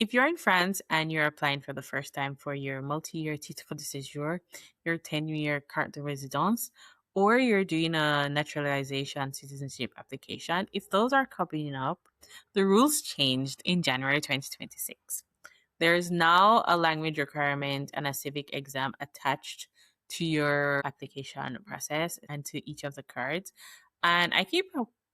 If you're in France and you're applying for the first time for your multi-year titre de séjour, your 10-year carte de résidence, or you're doing a naturalization citizenship application, if those are coming up, the rules changed in January 2026. There is now a language requirement and a civic exam attached to your application process and to each of the cards. And I keep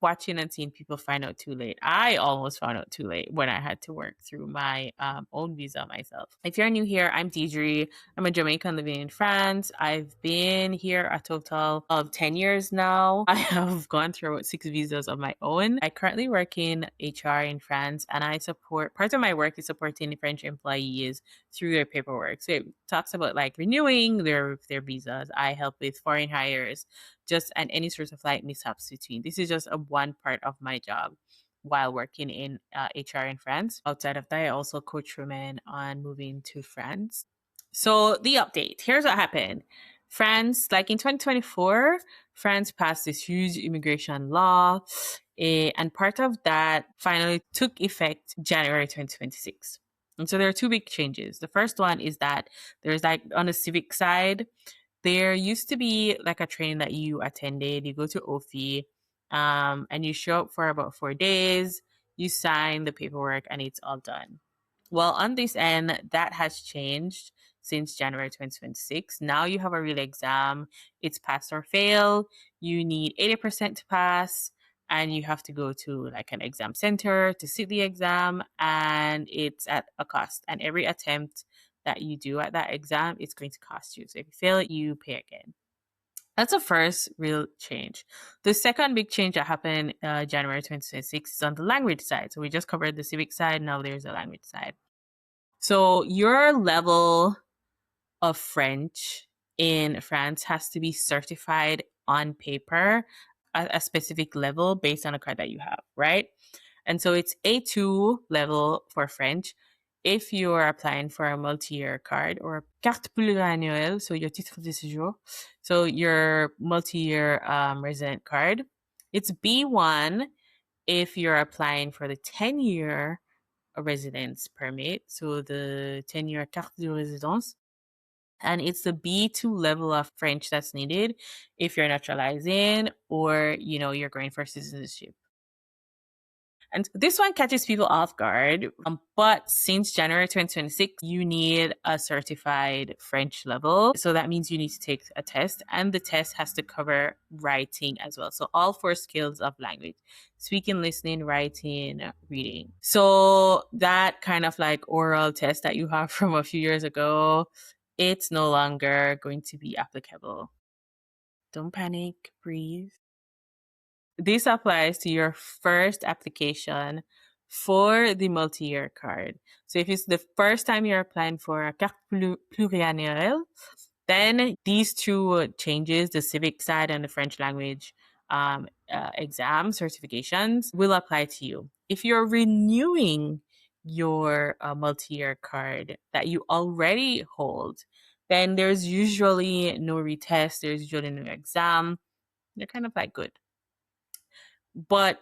watching and seeing people find out too late. I almost found out too late when I had to work through my own visa myself. If you're new here, I'm Diedre. I'm a Jamaican living in France. I've been here a total of 10 years now. I have gone through about 6 visas of my own. I currently work in HR in France, and I support part of my work is supporting French employees through their paperwork. So it talks about like renewing their visas. I help with foreign hires, just and any sorts of like mishaps between. This is just a one part of my job while working in HR in France. Outside of that, I also coach women on moving to France. So the update, here's what happened. France, like in 2024, France passed this huge immigration law, and part of that finally took effect January 2026. And so there are two big changes. The first one is that there's like on the civic side, there used to be like a training that you attended. You go to OFI, and you show up for about 4 days. You sign the paperwork, and it's all done. Well, on this end, that has changed since January 2026. Now you have a real exam. It's pass or fail. You need 80% to pass, and you have to go to like an exam center to sit the exam, and it's at a cost. And every attempt that you do at that exam, it's going to cost you. So if you fail it, you pay again. That's the first real change. The second big change that happened January 2026 is on the language side. So we just covered the civic side. Now there's a language side. So your level of French in France has to be certified on paper at a specific level based on a card that you have, right? And so it's A2 level for French. If you are applying for a multi-year card or carte pluriannuelle, so your titre de séjour, so your multi-year resident card, it's B1 if you're applying for the 10-year residence permit, so the 10-year carte de résidence. And it's the B2 level of French that's needed if you're naturalizing or, you're going for citizenship. And this one catches people off guard. But since January 2026, you need a certified French level. So that means you need to take a test, and the test has to cover writing as well. So all 4 skills of language: speaking, listening, writing, reading. So that kind of like oral test that you have from a few years ago, it's no longer going to be applicable. Don't panic, breathe. This applies to your first application for the multi-year card. So if it's the first time you're applying for a carte pluriannuelle, then these two changes, the civic side and the French language exam certifications, will apply to you. If you're renewing your multi-year card that you already hold, then there's usually no retest, there's usually no exam. They're kind of like good, but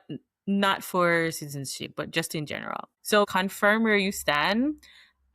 not for citizenship, but just in general. So confirm where you stand,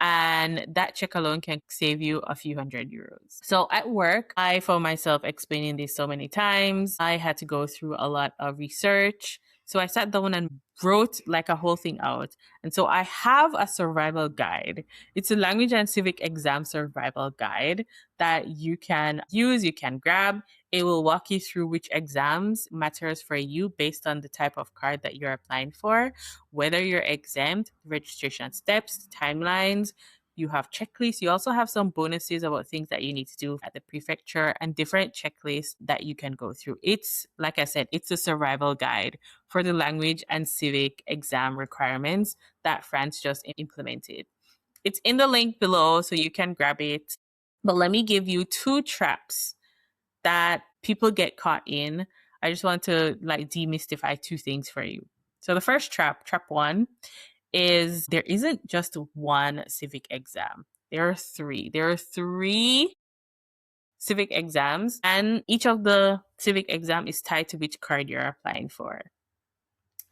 and that check alone can save you a few €100. So at work, I found myself explaining this so many times. I had to go through a lot of research. So I sat down and wrote like a whole thing out. And so I have a survival guide. It's a language and civic exam survival guide that you can use, you can grab. It will walk you through which exams matters for you based on the type of card that you're applying for, whether you're exempt, registration steps, timelines. You have checklists. You also have some bonuses about things that you need to do at the prefecture and different checklists that you can go through. It's, like I said, it's a survival guide for the language and civic exam requirements that France just implemented. It's in the link below, so you can grab it. But let me give you 2 traps that people get caught in. I just want to like demystify 2 things for you. So the first trap 1, is there isn't just one civic exam. There are 3. There are 3 civic exams, and each of the civic exam is tied to which card you're applying for.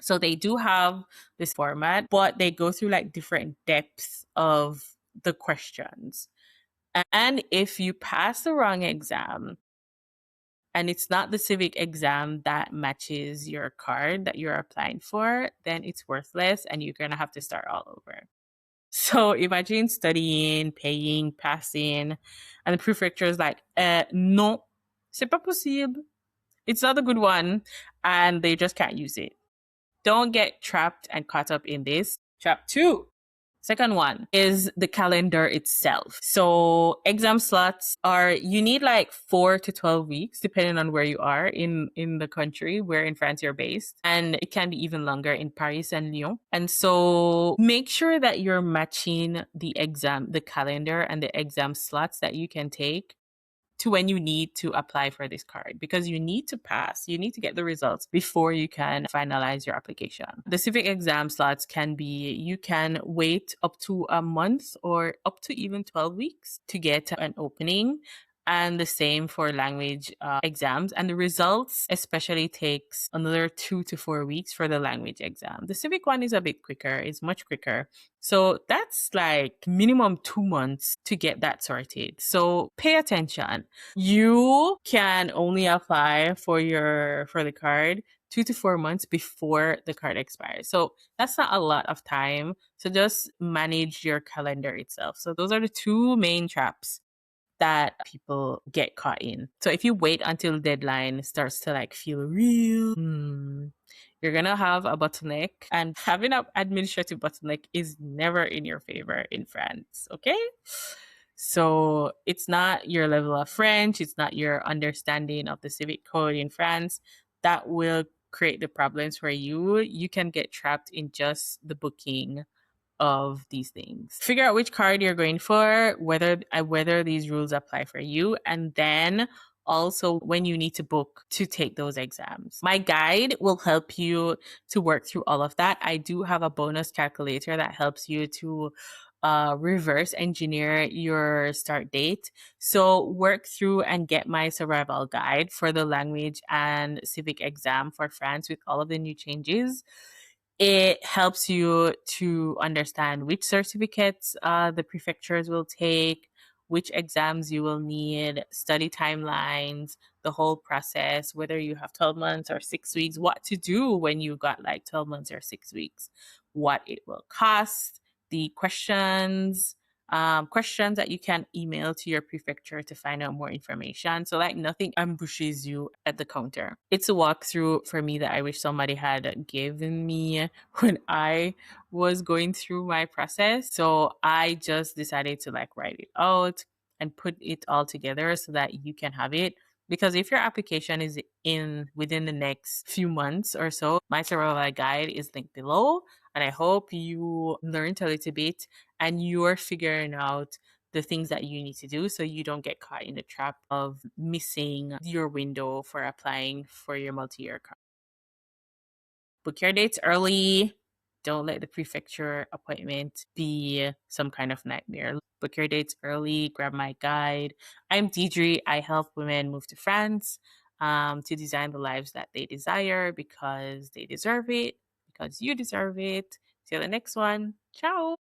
So they do have this format, but they go through like different depths of the questions. And if you pass the wrong exam and it's not the civic exam that matches your card that you're applying for, then it's worthless and you're going to have to start all over. So imagine studying, paying, passing, and the prefecture is like, non, c'est pas possible. It's not a good one, and they just can't use it. Don't get trapped and caught up in this. Trap two. Second one is the calendar itself. So exam slots are, you need like 4 to 12 weeks depending on where you are in the country, where in France you're based, and it can be even longer in Paris and Lyon. And so make sure that you're matching the calendar and the exam slots that you can take to when you need to apply for this card, because you need to pass, you need to get the results before you can finalize your application. The civic exam slots can be, you can wait up to a month or up to even 12 weeks to get an opening. And the same for language exams. And the results especially takes another 2 to 4 weeks for the language exam. The civic one is a bit quicker, it's much quicker. So that's like minimum 2 months to get that sorted. So pay attention. You can only apply for the card 2 to 4 months before the card expires. So that's not a lot of time. So just manage your calendar itself. So those are the two main traps that people get caught in. So if you wait until the deadline starts to like feel real, you're gonna have a bottleneck, and having an administrative bottleneck is never in your favor in France. Okay. So it's not your level of French, it's not your understanding of the civic code in France that will create the problems for you. You can get trapped in just the booking of these things. Figure out which card you're going for, whether these rules apply for you, and then also when you need to book to take those exams. My guide will help you to work through all of that. I do have a bonus calculator that helps you to reverse engineer your start date. So work through and get my survival guide for the language and civic exam for France with all of the new changes. It helps you to understand which certificates the prefectures will take, which exams you will need, study timelines, the whole process, whether you have 12 months or 6 weeks, what to do when you got like 12 months or 6 weeks, what it will cost, the questions that you can email to your prefecture to find out more information. So like nothing ambushes you at the counter. It's a walkthrough for me that I wish somebody had given me when I was going through my process. So I just decided to like write it out and put it all together so that you can have it. Because if your application is in within the next few months or so, my survival guide is linked below. And I hope you learned a little bit and you're figuring out the things that you need to do so you don't get caught in the trap of missing your window for applying for your multi-year card. Book your dates early. Don't let the prefecture appointment be some kind of nightmare. Book your dates early. Grab my guide. I'm Diedre. I help women move to France to design the lives that they desire because they deserve it, because you deserve it. Till the next one. Ciao.